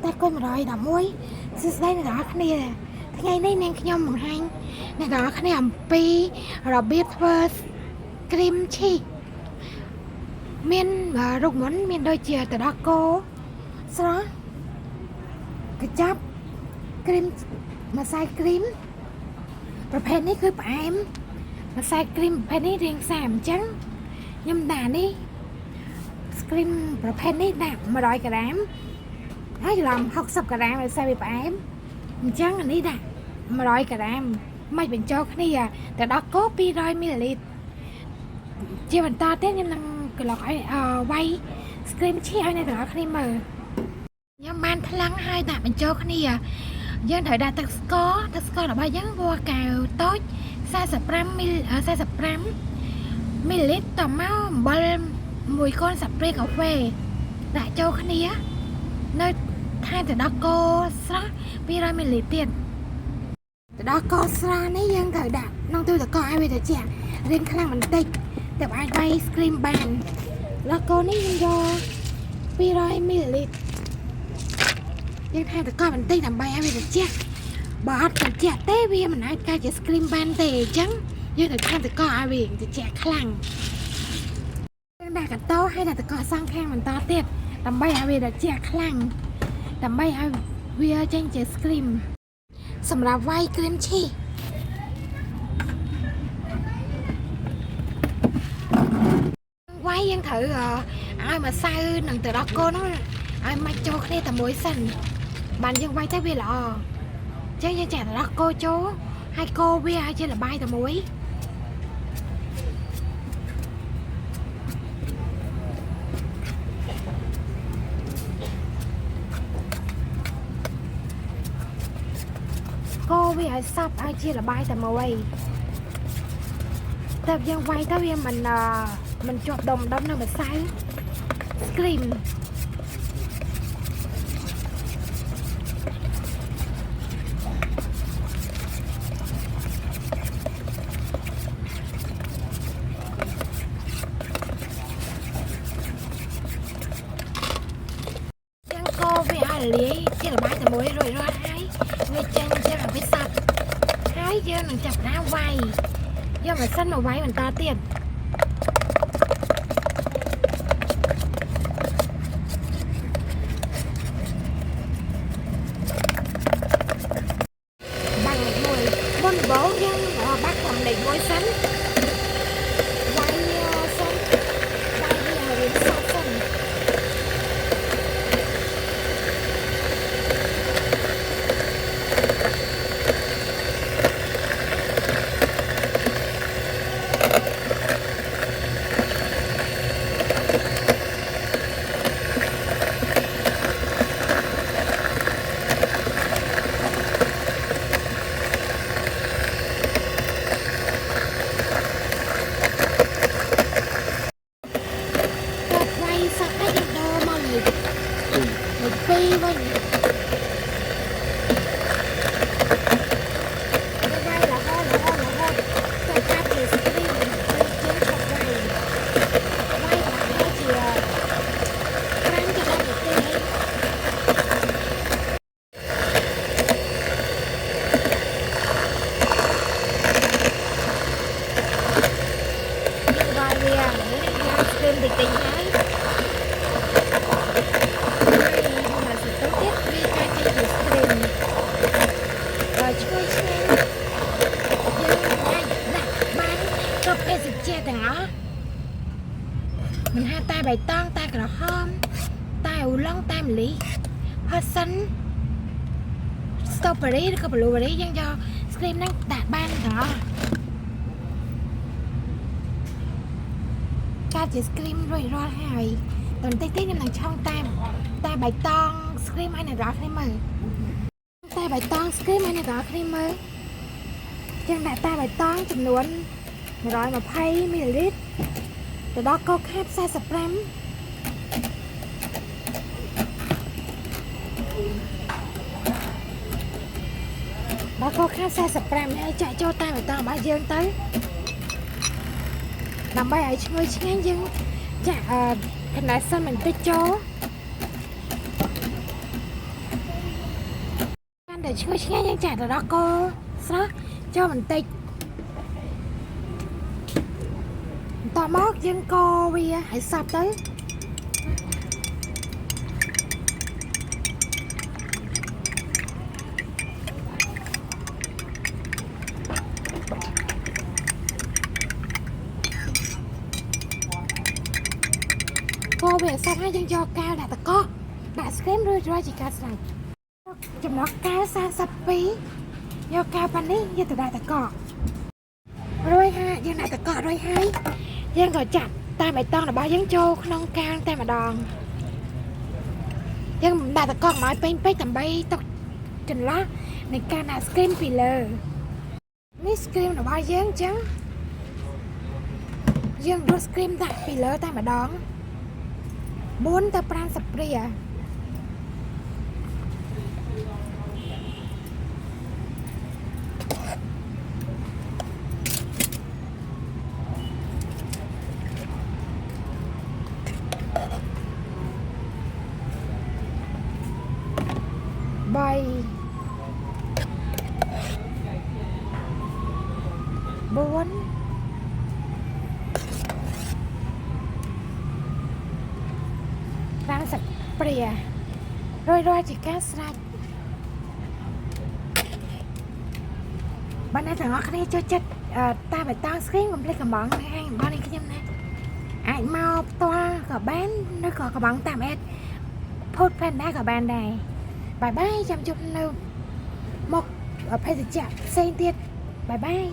តែគុំ111សួស្តីអ្នកនរគ្នាថ្ងៃនេះនាងខ្ញុំបង្ហាញអ្នកនរគ្នាអំពីរបៀបធ្វើគ្រីមឈីសមានរូបមន្តមានដូចជាទឹកដោះគោស្រស់កញ្ចប់គ្រីមម្សៅគ្រីមប្រភេទនេះគឺផ្អែមម្សៅគ្រីមប្រភេទនេះរាងសាអញ្ចឹងខ្ញុំដាក់នេះគ្រីមប្រភេទនេះដាក់100 ក្រាមហើយច្រឡំ60 ក្រាមដោយសារវាផ្អែមអញ្ចឹងអានេះដាក់100 ក្រាមមិនបញ្ចូលគ្នាទៅដល់គោ200 មីលីលីត្រជាបន្តទៀតខ្ញុំនឹងក្លុកឲ្យវាយគ្រីមឈីសឲ្យអ្នកទាំងអស់គ្នាមើលខ្ញុំបានថ្លឹងឲ្យដាក់បញ្ចូលគ្នាយើងត្រូវដាក់ទឹកស្កររបស់យើងវ៉ាកៅតូច45 មីលីលីត្រតមកអំបិល1 កូនស្លាបព្រាកាហ្វេដាក់ចូលគ្នានៅថែមទៅដល់គោស្រស់200 មីលីលីត្រទៀតទៅដល់គោស្រស់នេះយើងត្រូវដាក់ក្នុងទូទឹកកកឲ្យវាត្រជាក់រៀងខ្លាំងបន្តិចតែអាចវាយគ្រីមបានដល់គោនេះយើងយក200 មីលីលីត្រយើងថែមទឹកកកបន្តិចដើម្បីឲ្យវាត្រជាក់បើអត់ត្រជាក់ទេវាមិនអាចកែជាគ្រីមបានទេអញ្ចឹងយើងត្រូវថែមទឹកកកឲ្យវាត្រជាក់ខ្លាំងយើងដាក់កន្ទោឲ្យដាក់ទឹកកកសងខាងបន្តទៀតដើម្បីឲ្យវាត្រជាក់ខ្លាំងដើម្បីឲ្យវាចេញជាគ្រីមសម្រាប់វាយគ្រីមឈីសវាយយើងត្រូវឲ្យម្សៅនឹងទៅដល់គោនោះឲ្យម៉ាច់ចូលគ្នាតែមួយសិនបានយើងវាយទៅវាល្អអញ្ចឹងយើងចាក់ទៅដល់គោចូលហើយគោវាឲ្យជាលបាយតែមួយគោវាឲ្យសប់ឲ្យជាលបាយតែមួយតែយើងវាយទៅវាមិនជាប់ដុំនៅម្សៅគ្រីមវាឲ្យលាយជាលបាយតែមួយរួចរាល់ហើយវាចេញចេះឲ្យវាសប់ហើយយើងនឹងចាប់ដើមវាយយកម៉ាស៊ីនមកវាយបន្តទៀតបាំងមួយមុនបោយើងបាក់កំលេចមួយសិនវាយសិនវាយវាឲ្យសប់សិនពីវិញវាយរហូតចូលកាត់ជាស្គ្រីមជាងឆក់វាយប្រហែលជា5 ទៅ10 នាទីវាយវាយ៉ាងស្គ្រីមតិចហើយទាំងអស់មិនហាតែបៃតងតែក្រហមតែអូឡុងតែម្លិះផាសិនស្ទ្រូប៊េរីឬក៏ប្លូប៊េរីយើងយកស្គ្រីមហ្នឹងដាក់បានទាំងអស់កាត់ជាស្គ្រីមរួចរាល់ហើយតន្តិចទៀតខ្ញុំនឹងឆុងតែបៃតងស្គ្រីមឲ្យអ្នកនរគ្នាមើលតែបៃតងស្គ្រីមឲ្យអ្នកនរគ្នាមើលយើងដាក់តែបៃតងចំនួន120 មីលីលីត្រទៅដល់កូខាប់45ដល់កូខាប់45ហើយចាក់ចូលតាមបៃតងរបស់យើងទៅដើម្បីឲ្យឈ្ងុយឆ្ងាញ់យើងចាក់កណ្ដាលសិនបន្តិចចូល để chưa nghe những chả đó cô sao cho mình tịch tò mót dân cô vì hãy sập tới cô về sao hai dân cho cao là ta có đã xem rồi rồi chỉ cả sạch chùm nó cao xa sập phí do cao pan ấy như từ đại ta có rồi ha dân đại ta có rồi hai dân gọi chặt ta mày to là bao dân châu nông cao ta mà đòn dân đại ta có nói bên bên tầm bay tóc trình lá này ca là screen filler ní screen là bao dân chứ dân đua screen tại filler ta mà đòn 4 ទៅ 5 ស្ព្រី3 4 5 ស្ព្រីrồi chỉ cá sạch bạn này thằng ngọt này cho chất ta phải to screen còn lấy cả món này hay bao nhiêu cái nhâm này ai mau toa cả bán nó có cả bóng tạm ép phốt fan đã cả bàn này bye bye chăm chúc lâu một ở phía chạm xây tiết bye bye